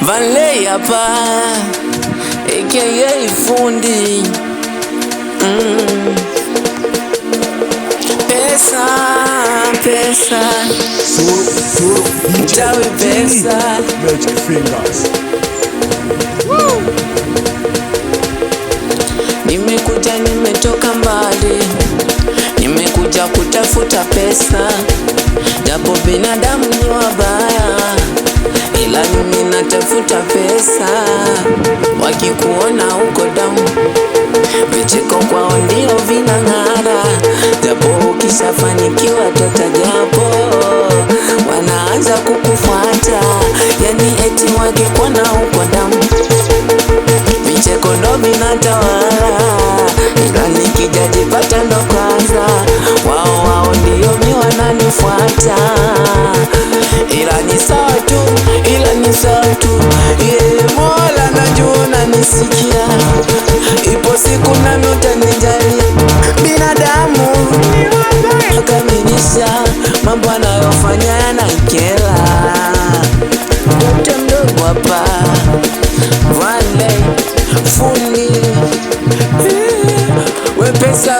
Vanley hapa aka fundi Pesa, pesa Mchawi pesa Magic Fingers. Nimekuja nimetoka mbali, nimekuja kutafuta pesa, japo binadamu ni wabaya, ila mimi natafuta pesa. Wakikuona uko down, vicheko kwao ndio vinang'ara, japo ukishafanikiwa tota japo wanaanza kukufuata, yani eti wakikuona uko down, vicheko ndo vinatawala, ila nikijajipata ndo kwanza wao ndio mi wananifuata. Ila ni sawa tu, Mola najua unanisikia, ipo siku nami utanijalia. Binadamu akamilisha mambo anayofanya yanakera. Mtoto mdogo hapa Vanley fundi we pesa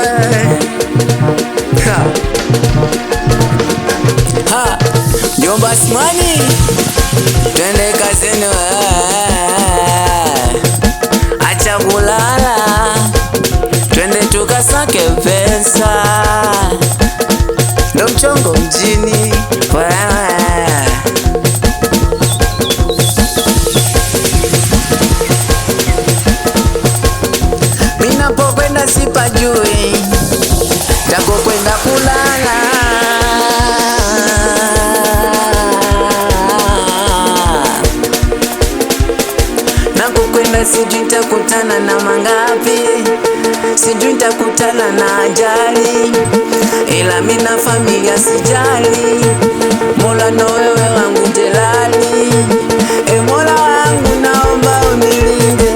Jomba Asmani, twende kazini acha kulala, twende tukasake pesa, ndo mchongo mjini minapokwenda sipajui, tako kwenda kulala. Sijui nitakutana na mangapi, sijui nitakutana na ajali, ila mina familia sijali. Mola ndo wewe wangu jelali, Mola wangu naomba unilinde,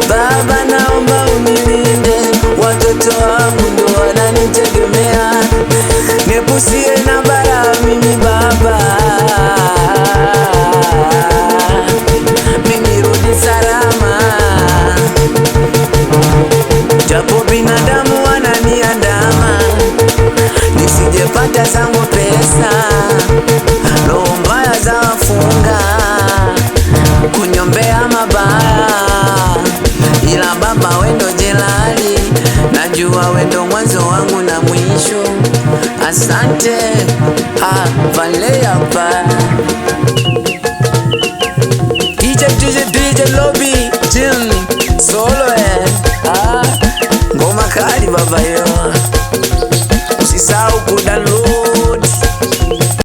Baba naomba unilinde, watoto wangu ndo wananitegemea, niepusie na balaa mimi Baba, japo binadamu wananiandama, nisijepata zangu pesa, roho mbaya za wafunga kunyombea mabaya, ila Baba wendo jelali, najua wendo mwanzo wangu na mwisho. Asante Vanley hapa DJ Lobby Jim Solo ngoma kali baba yo, usisahau kudownload